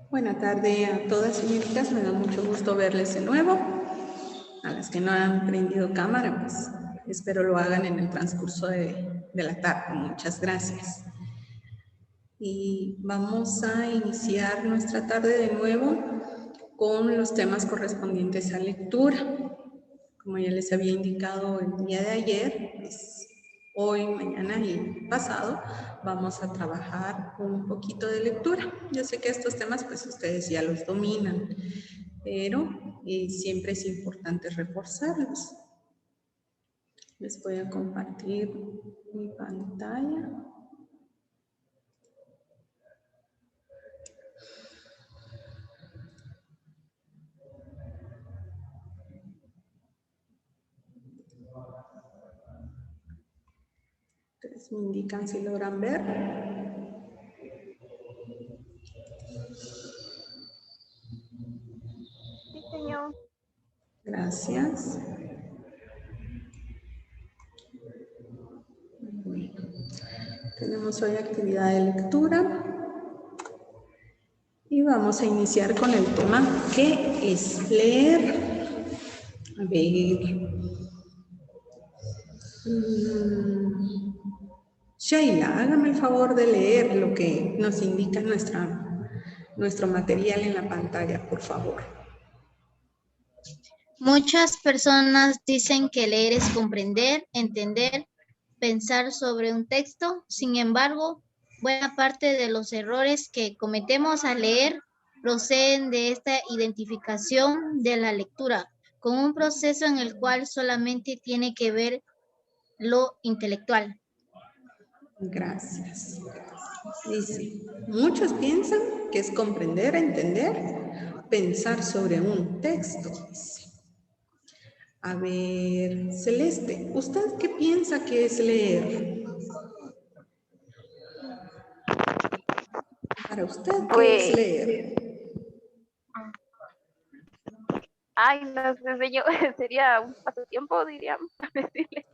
Buena tarde a todas, señoritas. Me da mucho gusto verles de nuevo. A las que no han prendido cámara, pues espero lo hagan en el transcurso de la tarde. Muchas gracias. Y vamos a iniciar nuestra tarde de nuevo con los temas correspondientes a lectura. Como ya les había indicado el día de ayer, pues hoy, mañana y pasado vamos a trabajar un poquito de lectura. Yo sé que estos temas pues ustedes ya los dominan, pero siempre es importante reforzarlos. Les voy a compartir mi pantalla. Ustedes me indican si logran ver. Sí, señor. Gracias. Bueno, tenemos hoy actividad de lectura y vamos a iniciar con el tema ¿qué es leer? A ver. Sheila, hágame el favor de leer lo que nos indica nuestro material en la pantalla, por favor. Muchas personas dicen que leer es comprender, entender, pensar sobre un texto. Sin embargo, buena parte de los errores que cometemos al leer proceden de esta identificación de la lectura con un proceso en el cual solamente tiene que ver lo intelectual. Gracias. Dice, muchos piensan que es comprender, entender, pensar sobre un texto. A ver, Celeste, ¿usted qué piensa que es leer? Para usted, ¿qué es leer? Ay, no sé, señor, sería un pasatiempo, diríamos, decirle.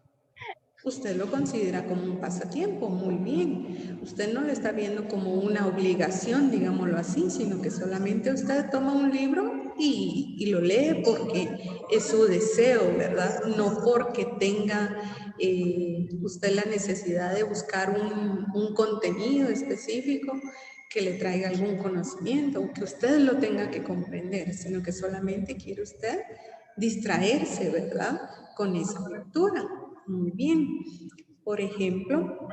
Usted lo considera como un pasatiempo, muy bien. Usted no lo está viendo como una obligación, digámoslo así, sino que solamente usted toma un libro y lo lee porque es su deseo, ¿verdad? No porque tenga usted la necesidad de buscar un contenido específico que le traiga algún conocimiento o que usted lo tenga que comprender, sino que solamente quiere usted distraerse, ¿verdad? Con esa lectura. Muy bien. Por ejemplo,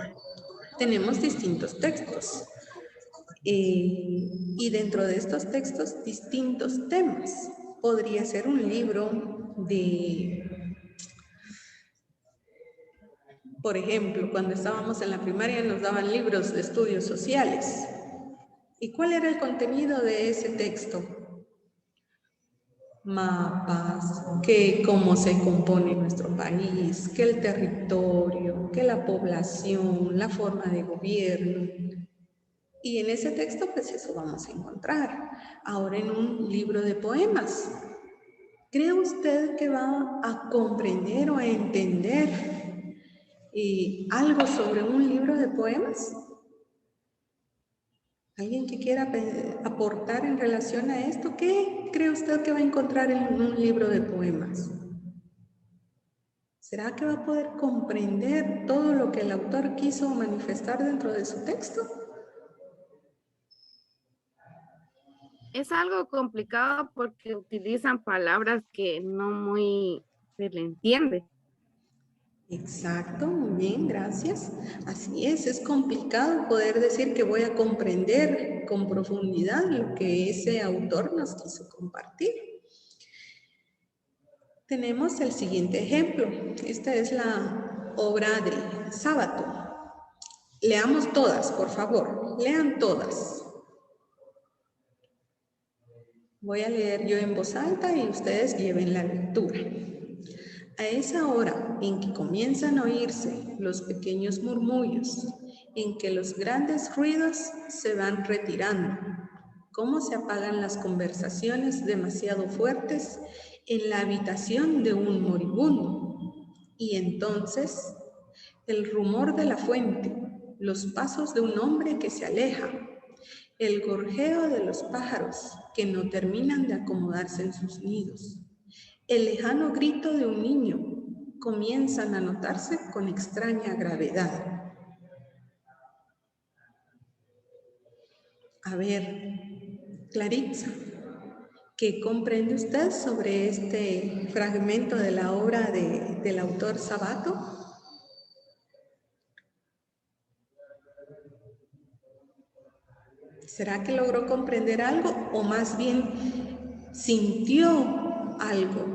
tenemos distintos textos y dentro de estos textos distintos temas. Podría ser un libro de, por ejemplo, cuando estábamos en la primaria nos daban libros de estudios sociales. ¿Y cuál era el contenido de ese texto? Mapas, que cómo se compone nuestro país, que el territorio, que la población, la forma de gobierno. Y en ese texto, pues eso vamos a encontrar. Ahora en un libro de poemas, ¿cree usted que va a comprender o a entender algo sobre un libro de poemas? ¿Alguien que quiera aportar en relación a esto? ¿Qué cree usted que va a encontrar en un libro de poemas? ¿Será que va a poder comprender todo lo que el autor quiso manifestar dentro de su texto? Es algo complicado porque utilizan palabras que no muy se le entiende. Exacto, muy bien, gracias. Así es complicado poder decir que voy a comprender con profundidad lo que ese autor nos quiso compartir. Tenemos el siguiente ejemplo. Esta es la obra de Sábato. Leamos todas, por favor. Lean todas. Voy a leer yo en voz alta y ustedes lleven la lectura. A esa hora en que comienzan a oírse los pequeños murmullos, en que los grandes ruidos se van retirando, cómo se apagan las conversaciones demasiado fuertes en la habitación de un moribundo, y entonces el rumor de la fuente, los pasos de un hombre que se aleja, el gorjeo de los pájaros que no terminan de acomodarse en sus nidos, el lejano grito de un niño comienzan a notarse con extraña gravedad. A ver, Claritza, ¿qué comprende usted sobre este fragmento de la obra del autor Sabato? ¿Será que logró comprender algo o más bien sintió algo?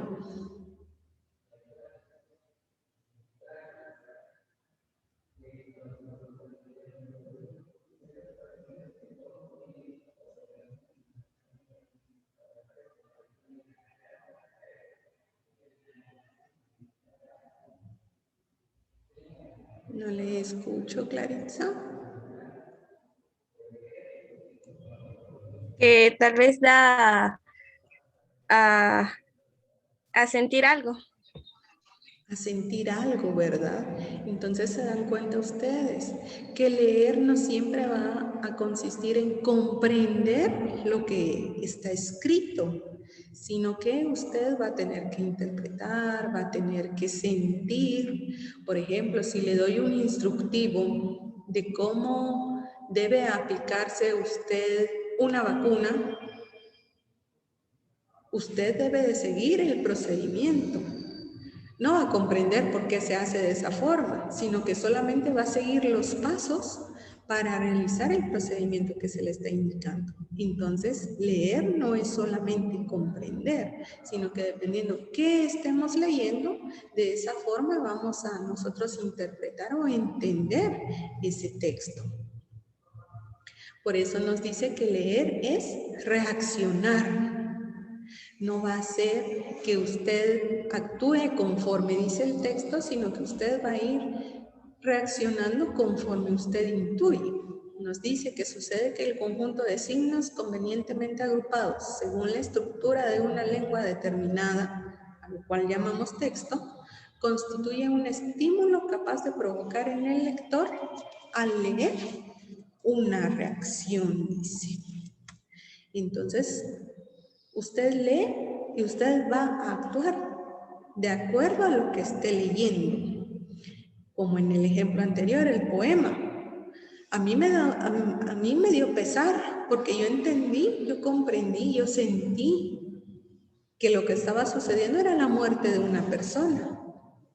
No le escucho, Claritza. Tal vez da a sentir algo. A sentir algo, ¿verdad? Entonces se dan cuenta ustedes que leer no siempre va a consistir en comprender lo que está escrito, sino que usted va a tener que interpretar, va a tener que sentir. Por ejemplo, si le doy un instructivo de cómo debe aplicarse usted una vacuna, usted debe de seguir el procedimiento. No va a comprender por qué se hace de esa forma, sino que solamente va a seguir los pasos para realizar el procedimiento que se le está indicando. Entonces, leer no es solamente comprender, sino que dependiendo qué estemos leyendo, de esa forma vamos a nosotros interpretar o entender ese texto. Por eso nos dice que leer es reaccionar. No va a ser que usted actúe conforme dice el texto, sino que usted va a ir reaccionando conforme usted intuye. Nos dice que sucede que el conjunto de signos convenientemente agrupados según la estructura de una lengua determinada, a lo cual llamamos texto, constituye un estímulo capaz de provocar en el lector, al leer, una reacción, dice. Entonces, usted lee y usted va a actuar de acuerdo a lo que esté leyendo. Como en el ejemplo anterior, el poema. A mí me dio pesar porque yo entendí, yo comprendí, yo sentí que lo que estaba sucediendo era la muerte de una persona.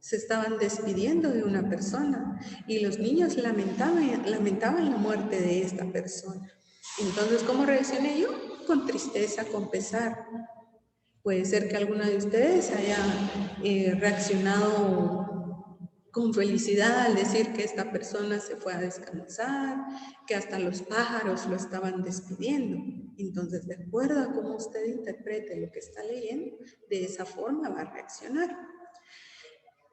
Se estaban despidiendo de una persona y los niños lamentaban la muerte de esta persona. Entonces, ¿cómo reaccioné yo? Con tristeza, con pesar. Puede ser que alguna de ustedes haya reaccionado con felicidad al decir que esta persona se fue a descansar, que hasta los pájaros lo estaban despidiendo. Entonces, de acuerdo a cómo usted interprete lo que está leyendo, de esa forma va a reaccionar.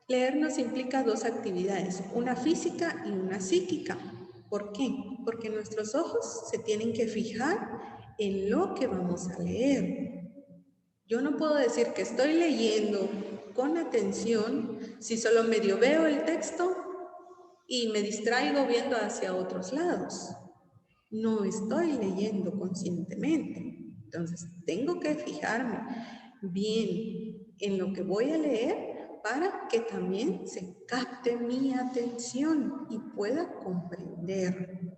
Leer nos implica dos actividades, una física y una psíquica. ¿Por qué? Porque nuestros ojos se tienen que fijar en lo que vamos a leer. Yo no puedo decir que estoy leyendo con atención si solo medio veo el texto y me distraigo viendo hacia otros lados. No estoy leyendo conscientemente. Entonces, tengo que fijarme bien en lo que voy a leer para que también se capte mi atención y pueda comprender.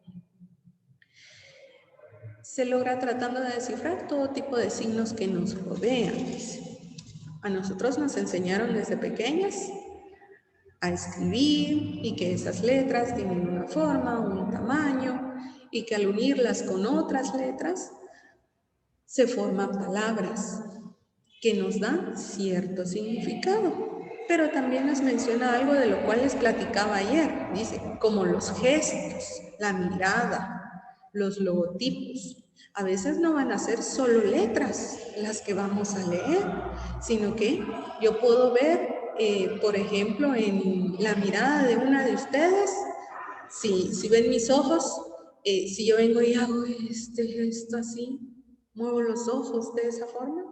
Se logra tratando de descifrar todo tipo de signos que nos rodean. A nosotros nos enseñaron desde pequeñas a escribir y que esas letras tienen una forma, un tamaño y que al unirlas con otras letras se forman palabras que nos dan cierto significado. Pero también nos menciona algo de lo cual les platicaba ayer. Dice, como los gestos, la mirada, los logotipos. A veces no van a ser solo letras las que vamos a leer, sino que yo puedo ver, por ejemplo, en la mirada de una de ustedes, si ven mis ojos, si yo vengo y hago este gesto así, muevo los ojos de esa forma,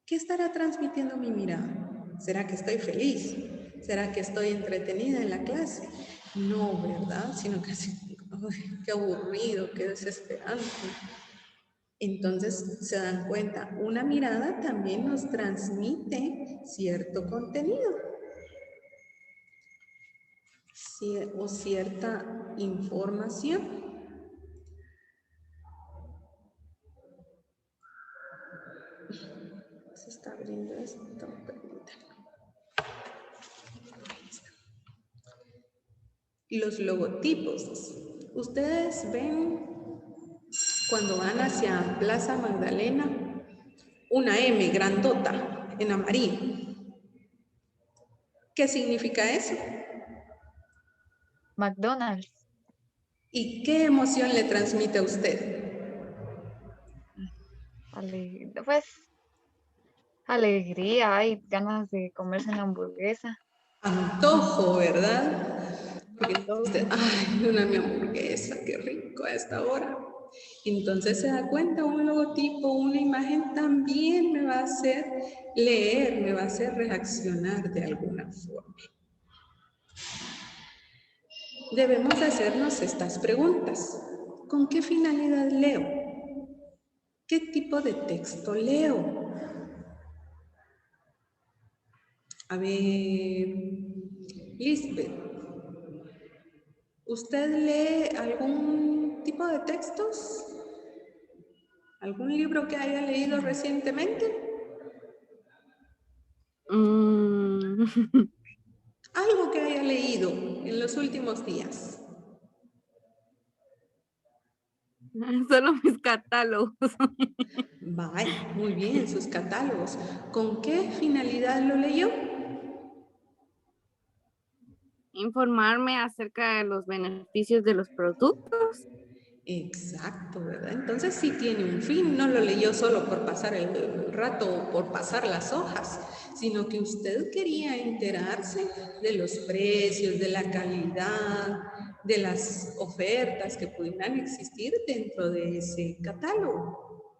¿qué estará transmitiendo mi mirada? ¿Será que estoy feliz? ¿Será que estoy entretenida en la clase? No, ¿verdad? Sino que Uy, qué aburrido, qué desesperante. Entonces se dan cuenta, una mirada también nos transmite cierto contenido o cierta información. Se está abriendo esto, permítanme. Los logotipos. Ustedes ven cuando van hacia Plaza Magdalena una M grandota en amarillo. ¿Qué significa eso? McDonald's. ¿Y qué emoción le transmite a usted? Pues alegría, hay ganas de comerse una hamburguesa. Antojo, ¿verdad? Porque usted, ay, mi hamburguesa, qué rico a esta hora. Entonces se da cuenta, un logotipo, una imagen también me va a hacer leer, me va a hacer reaccionar de alguna forma. Debemos hacernos estas preguntas. ¿Con qué finalidad leo? ¿Qué tipo de texto leo? A ver, Lisbeth, ¿usted lee algún tipo de textos? ¿Algún libro que haya leído recientemente? Algo que haya leído en los últimos días. Solo mis catálogos. Vaya, muy bien, sus catálogos. ¿Con qué finalidad lo leyó? Informarme acerca de los beneficios de los productos. Exacto, ¿verdad? Entonces sí tiene un fin, no lo leyó solo por pasar el rato o por pasar las hojas, sino que usted quería enterarse de los precios, de la calidad, de las ofertas que pudieran existir dentro de ese catálogo.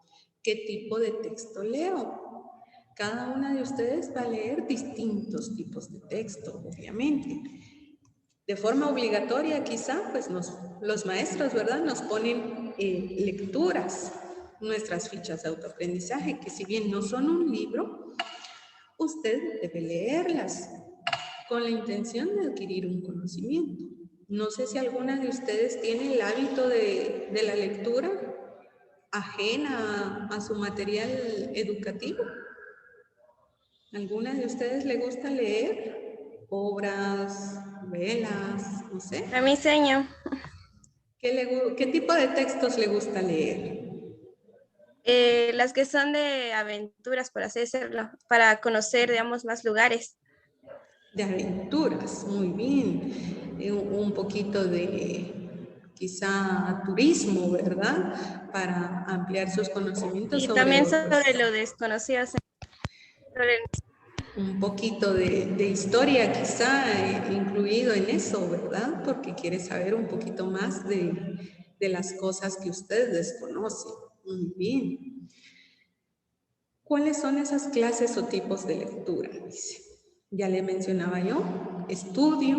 ¿Qué tipo de texto leo? Cada una de ustedes va a leer distintos tipos de texto, obviamente. De forma obligatoria, quizá, pues los maestros, ¿verdad? Nos ponen lecturas, nuestras fichas de autoaprendizaje, que si bien no son un libro, usted debe leerlas con la intención de adquirir un conocimiento. No sé si alguna de ustedes tiene el hábito de la lectura ajena a su material educativo. ¿Alguna de ustedes le gusta leer obras, novelas, no sé? A mí, señor. ¿Qué tipo de textos le gusta leer? Las que son de aventuras, por así decirlo, para conocer, digamos, más lugares. De aventuras, muy bien. Un poquito de quizá turismo, ¿verdad? Para ampliar sus conocimientos Y sobre también otros. sobre lo desconocido. Un poquito de historia quizá incluido en eso, ¿verdad? Porque quiere saber un poquito más de las cosas que usted desconoce. Muy bien. ¿Cuáles son esas clases o tipos de lectura? Dice. Ya le mencionaba yo, estudio,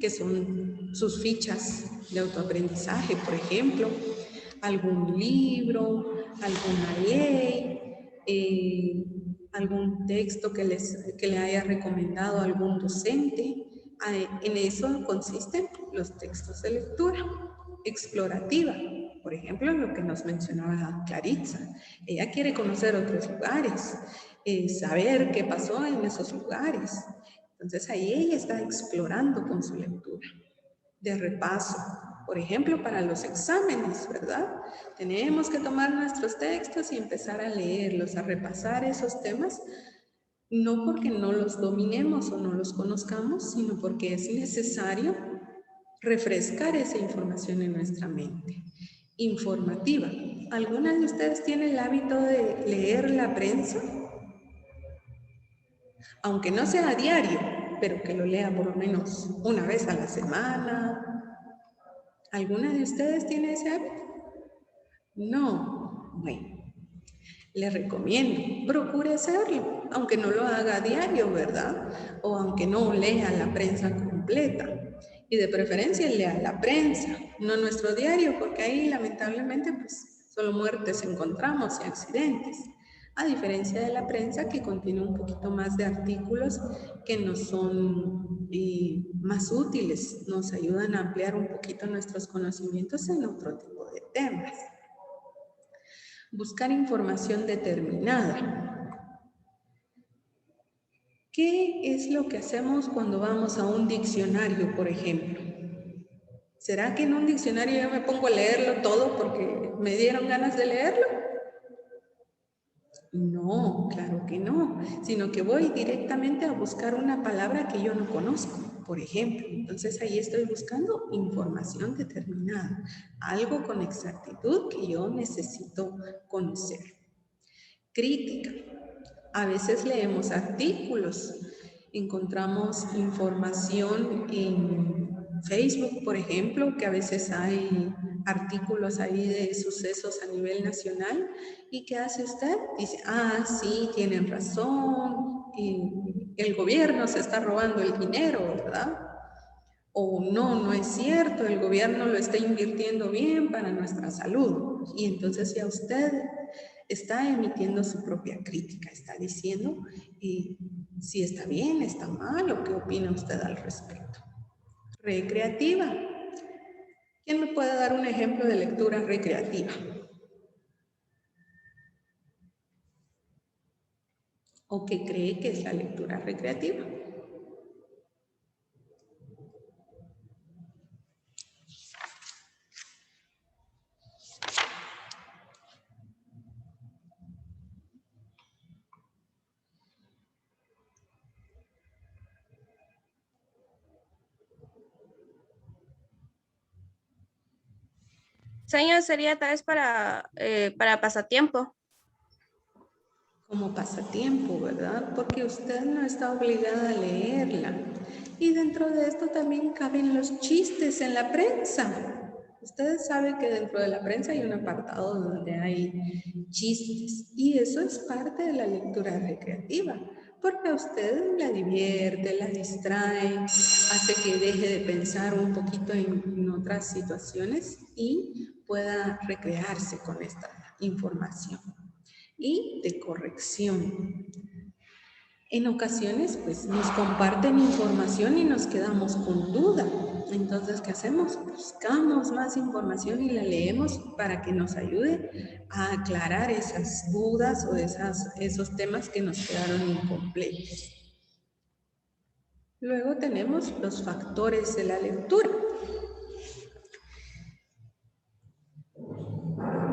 que son sus fichas de autoaprendizaje, por ejemplo, algún libro, alguna ley, algún texto que le haya recomendado algún docente. En eso consisten los textos de lectura explorativa. Por ejemplo, lo que nos mencionaba Claritza. Ella quiere conocer otros lugares, saber qué pasó en esos lugares. Entonces ahí ella está explorando con su lectura. De repaso, por ejemplo, para los exámenes, ¿verdad? Tenemos que tomar nuestros textos y empezar a leerlos, a repasar esos temas, no porque no los dominemos o no los conozcamos, sino porque es necesario refrescar esa información en nuestra mente. Informativa. ¿Alguna de ustedes tiene el hábito de leer la prensa? Aunque no sea a diario, pero que lo lea por lo menos una vez a la semana. ¿Alguna de ustedes tiene ese hábito? No. Bueno, le recomiendo, procure hacerlo, aunque no lo haga a diario, ¿verdad? O aunque no lea la prensa completa. Y de preferencia lea la prensa, no nuestro diario, porque ahí lamentablemente pues solo muertes encontramos y accidentes. A diferencia de la prensa, que contiene un poquito más de artículos que nos son más útiles, nos ayudan a ampliar un poquito nuestros conocimientos en otro tipo de temas. Buscar información determinada. ¿Qué es lo que hacemos cuando vamos a un diccionario, por ejemplo? ¿Será que en un diccionario yo me pongo a leerlo todo porque me dieron ganas de leerlo? No, claro que no, sino que voy directamente a buscar una palabra que yo no conozco, por ejemplo. Entonces ahí estoy buscando información determinada, algo con exactitud que yo necesito conocer. Crítica. A veces leemos artículos, encontramos información en Facebook, por ejemplo, que a veces hay artículos ahí de sucesos a nivel nacional. ¿Y qué hace usted? Dice, ah, sí, tienen razón, el gobierno se está robando el dinero, ¿verdad? O no, no es cierto, el gobierno lo está invirtiendo bien para nuestra salud. Y entonces ya usted está emitiendo su propia crítica, está diciendo si está bien, está mal o qué opina usted al respecto. Recreativa. ¿Quién me puede dar un ejemplo de lectura recreativa? ¿O qué cree que es la lectura recreativa? Señor, sería tal vez para pasatiempo. Como pasatiempo, ¿verdad? Porque usted no está obligada a leerla. Y dentro de esto también caben los chistes en la prensa. Ustedes saben que dentro de la prensa hay un apartado donde hay chistes. Y eso es parte de la lectura recreativa. Porque a usted la divierte, la distrae, hace que deje de pensar un poquito en otras situaciones y pueda recrearse con esta información. Y de corrección. En ocasiones, pues, nos comparten información y nos quedamos con duda. Entonces, ¿qué hacemos? Buscamos más información y la leemos para que nos ayude a aclarar esas dudas o esos temas que nos quedaron incompletos. Luego tenemos los factores de la lectura.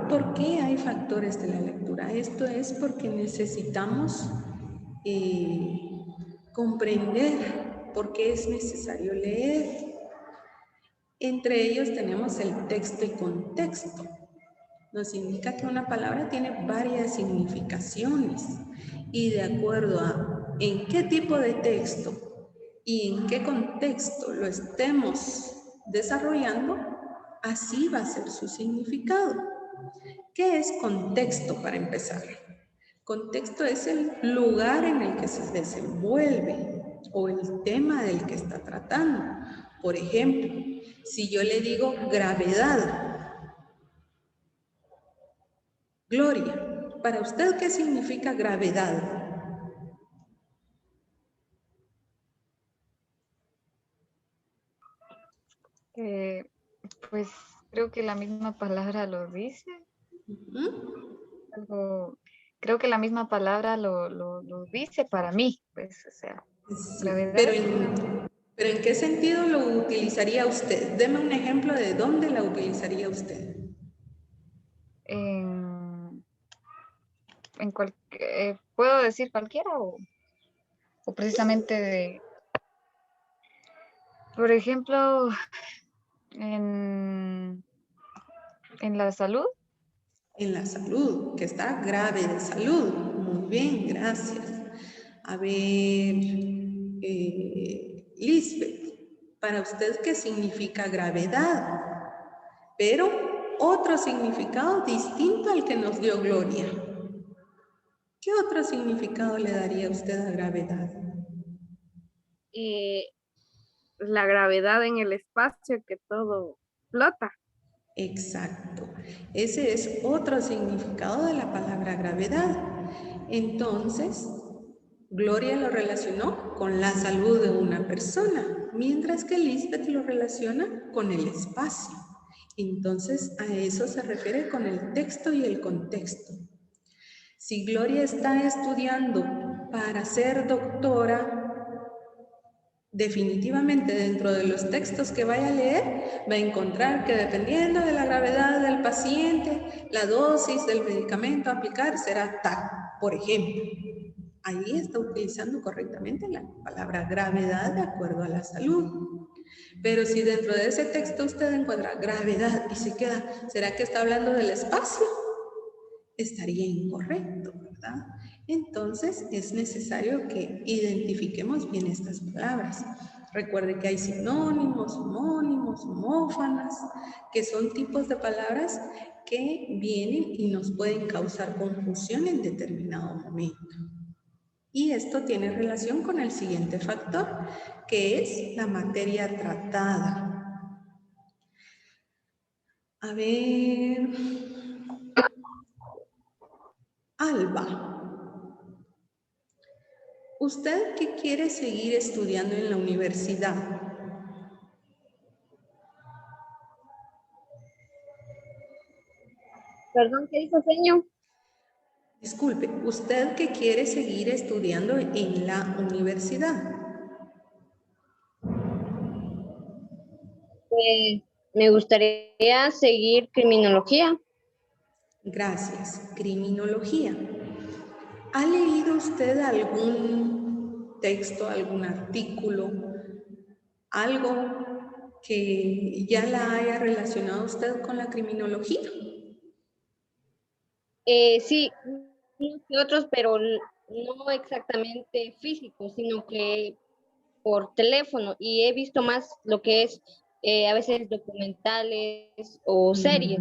¿Por qué hay factores de la lectura? Esto es porque necesitamos comprender por qué es necesario leer. Entre ellos tenemos el texto y contexto. Nos indica que una palabra tiene varias significaciones y de acuerdo a en qué tipo de texto y en qué contexto lo estemos desarrollando, así va a ser su significado. ¿Qué es contexto para empezar? Contexto es el lugar en el que se desenvuelve o el tema del que está tratando. Por ejemplo, si yo le digo gravedad, Gloria, ¿para usted qué significa gravedad? Pues creo que la misma palabra lo dice. Creo que la misma palabra lo dice para mí, pues, o sea, Sí, gravedad. pero ¿en qué sentido lo utilizaría usted? Deme un ejemplo de dónde la utilizaría usted. ¿Puedo decir cualquiera o precisamente por ejemplo, en la salud? En la salud, que está grave de salud. Muy bien, gracias. A ver, Lisbeth, para usted, ¿qué significa gravedad? Pero otro significado distinto al que nos dio Gloria. ¿Qué otro significado le daría usted a gravedad? la gravedad en el espacio, que todo flota. Exacto. Ese es otro significado de la palabra gravedad. Entonces, Gloria lo relacionó con la salud de una persona, mientras que Lisbeth lo relaciona con el espacio. Entonces, a eso se refiere con el texto y el contexto. Si Gloria está estudiando para ser doctora, definitivamente dentro de los textos que vaya a leer, va a encontrar que dependiendo de la gravedad del paciente, la dosis del medicamento a aplicar será tal, por ejemplo. Ahí está utilizando correctamente la palabra gravedad de acuerdo a la salud. Pero si dentro de ese texto usted encuentra gravedad y se queda, ¿será que está hablando del espacio? Estaría incorrecto, ¿verdad? Entonces es necesario que identifiquemos bien estas palabras. Recuerde que hay sinónimos, homónimos, homófanas, que son tipos de palabras que vienen y nos pueden causar confusión en determinado momento. Y esto tiene relación con el siguiente factor, que es la materia tratada. A ver, Alba, ¿usted qué quiere seguir estudiando en la universidad? Perdón, ¿qué dijo, señor? Disculpe, ¿usted qué quiere seguir estudiando en la universidad? Pues me gustaría seguir criminología. Gracias. Criminología. ¿Ha leído usted algún texto, algún artículo, algo que ya la haya relacionado usted con la criminología? Sí, unos que otros, pero no exactamente físicos, sino que por teléfono. Y he visto más lo que es a veces documentales o series.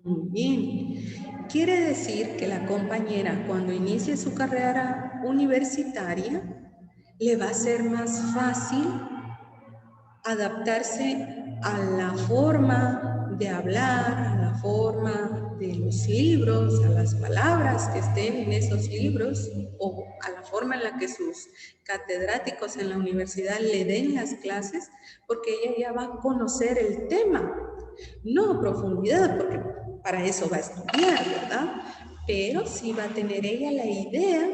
Muy bien. Quiere decir que la compañera, cuando inicie su carrera universitaria, le va a ser más fácil adaptarse a la forma de hablar, a la forma de los libros, a las palabras que estén en esos libros o a la forma en la que sus catedráticos en la universidad le den las clases, porque ella ya va a conocer el tema, no a profundidad, porque para eso va a estudiar, ¿verdad? Pero sí va a tener ella la idea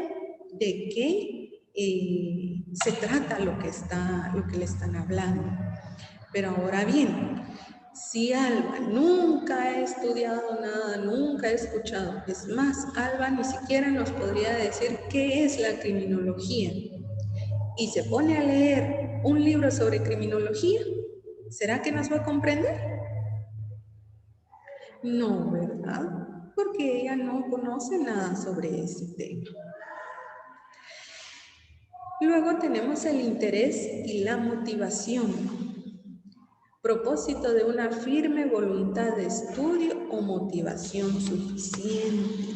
de qué se trata lo que le están hablando. Pero ahora bien, si Alba nunca ha estudiado nada, nunca ha escuchado, es más, Alba ni siquiera nos podría decir qué es la criminología, y se pone a leer un libro sobre criminología, ¿será que nos va a comprender? No, ¿verdad? Porque ella no conoce nada sobre ese tema. Luego tenemos el interés y la motivación. Propósito de una firme voluntad de estudio o motivación suficiente.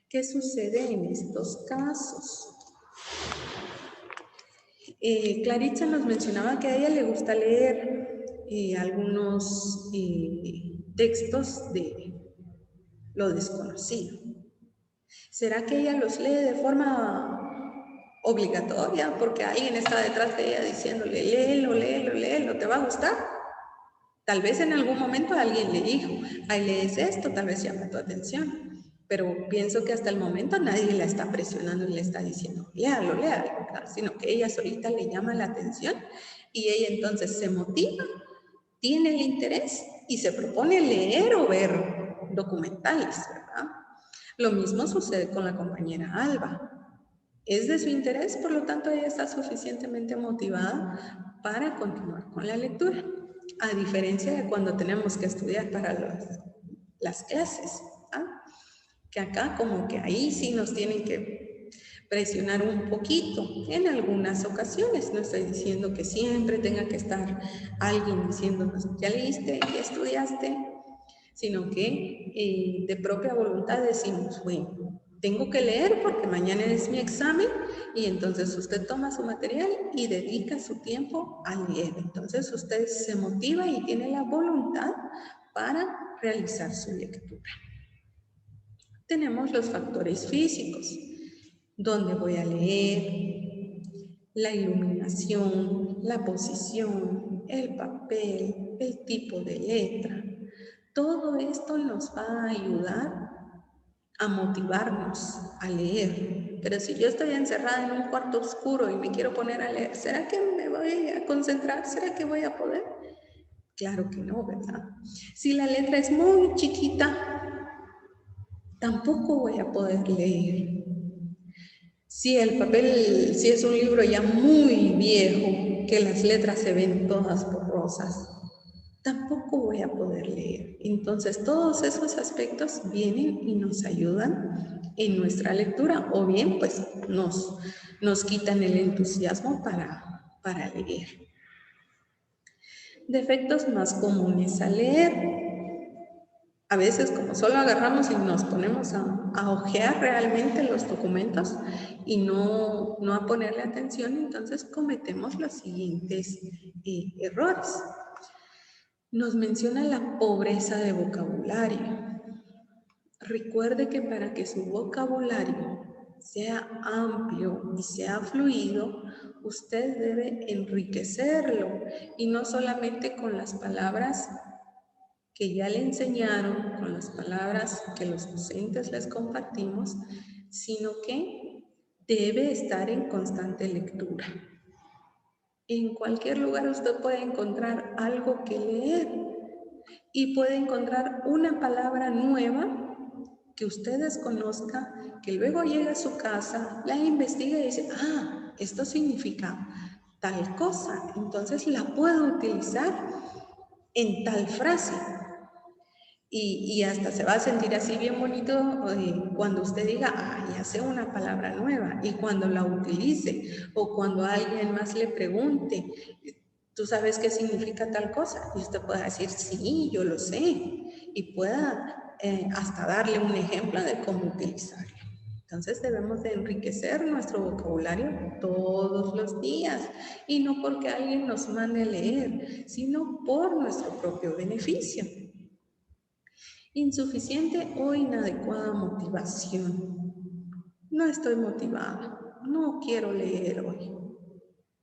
¿Qué sucede en estos casos? Claritza nos mencionaba que a ella le gusta leer algunos textos de lo desconocido. ¿Será que ella los lee de forma obligatoria porque alguien está detrás de ella diciéndole léelo, léelo, léelo, ¿te va a gustar? Tal vez en algún momento alguien le dijo, ahí lees esto, tal vez llama tu atención, pero pienso que hasta el momento nadie la está presionando y le está diciendo léalo, léalo, ¿verdad? Sino que ella solita le llama la atención y ella entonces se motiva, tiene el interés y se propone leer o ver documentales, ¿verdad? Lo mismo sucede con la compañera Alba. Es de su interés, por lo tanto ella está suficientemente motivada para continuar con la lectura, a diferencia de cuando tenemos que estudiar para las clases, ¿ah? Que acá como que ahí sí nos tienen que presionar un poquito en algunas ocasiones. No estoy diciendo que siempre tenga que estar alguien diciéndonos ya leíste, ya estudiaste, sino que de propia voluntad decimos, bueno, tengo que leer porque mañana es mi examen y entonces usted toma su material y dedica su tiempo a leer. Entonces usted se motiva y tiene la voluntad para realizar su lectura. Tenemos los factores físicos, dónde voy a leer, la iluminación, la posición, el papel, el tipo de letra. Todo esto nos va a ayudar a motivarnos a leer. Pero si yo estoy encerrada en un cuarto oscuro y me quiero poner a leer, ¿será que me voy a concentrar? ¿Será que voy a poder? Claro que no, ¿verdad? Si la letra es muy chiquita, tampoco voy a poder leer. Si el papel, si es un libro ya muy viejo, que las letras se ven todas borrosas, tampoco voy a poder leer. Entonces, todos esos aspectos vienen y nos ayudan en nuestra lectura, o bien, pues, nos quitan el entusiasmo para leer. Defectos más comunes al leer. A veces, como solo agarramos y nos ponemos a hojear realmente los documentos y no a ponerle atención, entonces cometemos los siguientes errores. Nos menciona la pobreza de vocabulario. Recuerde que para que su vocabulario sea amplio y sea fluido, usted debe enriquecerlo y no solamente con las palabras que ya le enseñaron, con las palabras que los docentes les compartimos, sino que debe estar en constante lectura. En cualquier lugar usted puede encontrar algo que leer y puede encontrar una palabra nueva que usted desconozca, que luego llega a su casa, la investiga y dice, ah, esto significa tal cosa, entonces la puedo utilizar en tal frase. Y hasta se va a sentir así bien bonito cuando usted diga, ah, ya sé una palabra nueva, y cuando la utilice, o cuando alguien más le pregunte, ¿tú sabes qué significa tal cosa? Y usted pueda decir, sí, yo lo sé, y pueda hasta darle un ejemplo de cómo utilizarlo. Entonces debemos de enriquecer nuestro vocabulario todos los días, y no porque alguien nos mande a leer, sino por nuestro propio beneficio. Insuficiente o inadecuada motivación. No estoy motivada, no quiero leer hoy,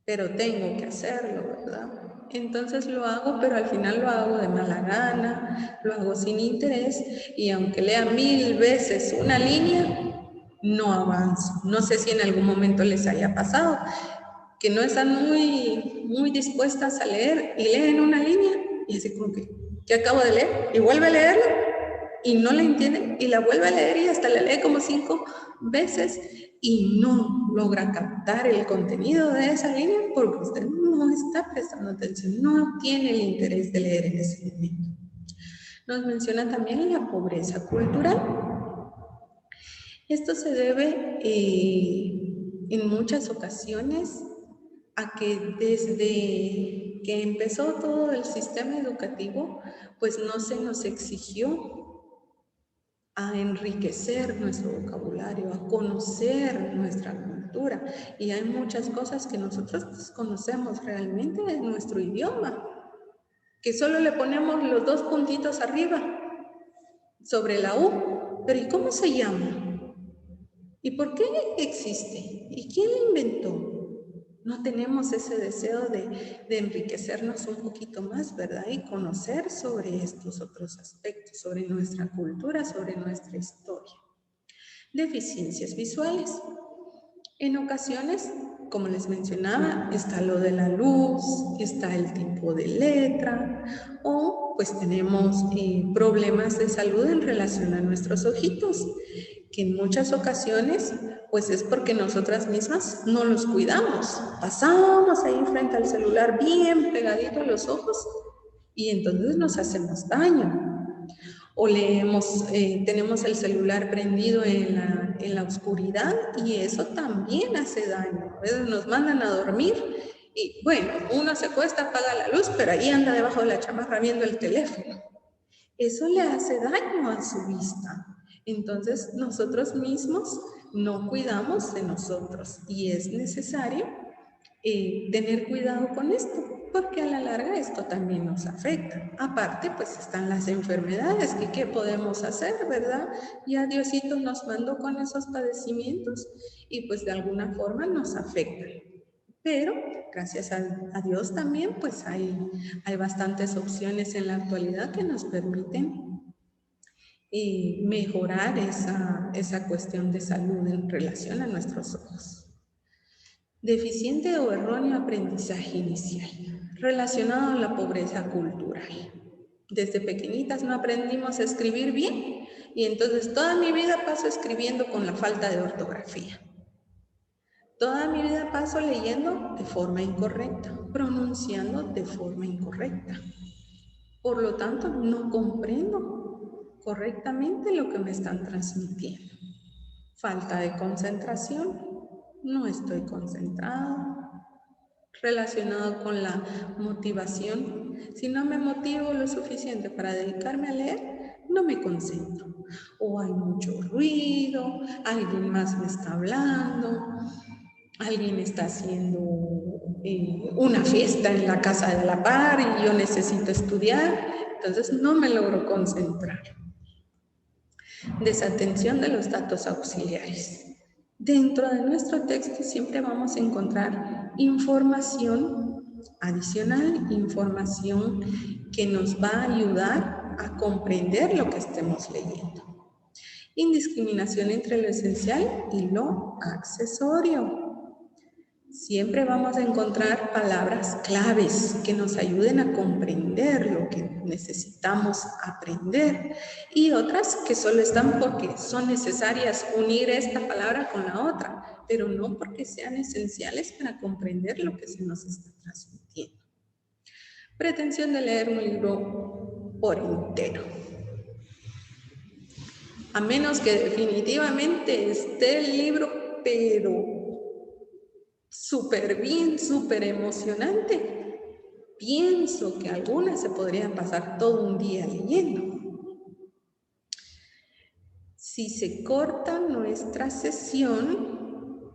pero tengo que hacerlo, ¿verdad? Entonces lo hago, pero al final lo hago de mala gana, lo hago sin interés, y aunque lea 1000 veces una línea, no avanzo. No sé si en algún momento les haya pasado que no están muy dispuestas a leer y leen una línea y así como que acabo de leer y vuelve a leerla y no la entienden y la vuelve a leer y hasta la lee como 5 veces y no logra captar el contenido de esa línea porque usted no está prestando atención, no tiene el interés de leer en ese momento. Nos menciona también la pobreza cultural. Esto se debe en muchas ocasiones a que desde que empezó todo el sistema educativo, pues no se nos exigió a enriquecer nuestro vocabulario, a conocer nuestra cultura. Y hay muchas cosas que nosotros desconocemos realmente de nuestro idioma, que solo le ponemos los 2 puntitos arriba sobre la U. Pero ¿y cómo se llama? ¿Y por qué existe? ¿Y quién lo inventó? No tenemos ese deseo de enriquecernos un poquito más, ¿verdad? Y conocer sobre estos otros aspectos, sobre nuestra cultura, sobre nuestra historia. Deficiencias visuales. En ocasiones, como les mencionaba, está lo de la luz, está el tipo de letra, o pues tenemos problemas de salud en relación a nuestros ojitos, que en muchas ocasiones pues es porque nosotras mismas no los cuidamos. Pasamos ahí frente al celular bien pegadito a los ojos y entonces nos hacemos daño. O tenemos el celular prendido en la oscuridad y eso también hace daño. A veces nos mandan a dormir y bueno, uno se acuesta, apaga la luz, pero ahí anda debajo de la chamarra viendo el teléfono. Eso le hace daño a su vista. Entonces, nosotros mismos no cuidamos de nosotros y es necesario tener cuidado con esto, porque a la larga esto también nos afecta. Aparte, pues están las enfermedades, que qué podemos hacer, ¿verdad? Ya Diosito nos mandó con esos padecimientos y pues de alguna forma nos afectan. Pero gracias a Dios también, pues hay bastantes opciones en la actualidad que nos permiten mejorar esa cuestión de salud en relación a nuestros ojos. Deficiente o erróneo aprendizaje inicial, relacionado a la pobreza cultural. Desde pequeñitas no aprendimos a escribir bien y entonces toda mi vida paso escribiendo con la falta de ortografía. Toda mi vida paso leyendo de forma incorrecta, pronunciando de forma incorrecta. Por lo tanto, no comprendo correctamente lo que me están transmitiendo. Falta de concentración. No estoy concentrada. Relacionado con la motivación. Si no me motivo lo suficiente para dedicarme a leer, no me concentro. O hay mucho ruido, alguien más me está hablando, alguien está haciendo una fiesta en la casa de la par y yo necesito estudiar, entonces no me logro concentrar. Desatención de los datos auxiliares. Dentro de nuestro texto siempre vamos a encontrar información adicional, información que nos va a ayudar a comprender lo que estemos leyendo. Indiscriminación entre lo esencial y lo accesorio. Siempre vamos a encontrar palabras claves que nos ayuden a comprender lo que necesitamos aprender y otras que solo están porque son necesarias unir esta palabra con la otra, pero no porque sean esenciales para comprender lo que se nos está transmitiendo. Pretensión de leer un libro por entero. A menos que definitivamente esté el libro, pero súper bien, súper emocionante. Pienso que algunas se podrían pasar todo un día leyendo. Si se corta nuestra sesión,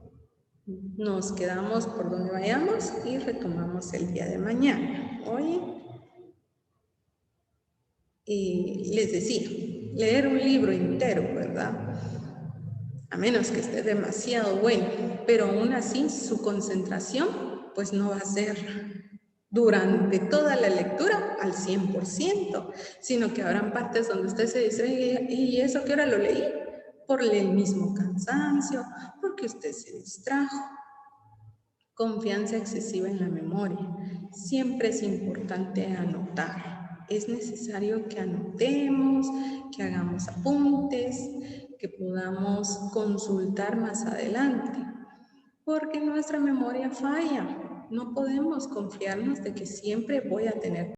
nos quedamos por donde vayamos y retomamos el día de mañana. Hoy les decía, leer un libro entero, ¿verdad? A menos que esté demasiado bueno, pero aún así su concentración pues no va a ser durante toda la lectura al 100%, sino que habrán partes donde usted se dice, ¿y eso qué hora lo leí? Por el mismo cansancio, porque usted se distrajo. Confianza excesiva en la memoria. Siempre es importante anotar. Es necesario que anotemos, que hagamos apuntes, que podamos consultar más adelante, porque nuestra memoria falla. No podemos confiarnos de que siempre voy a tener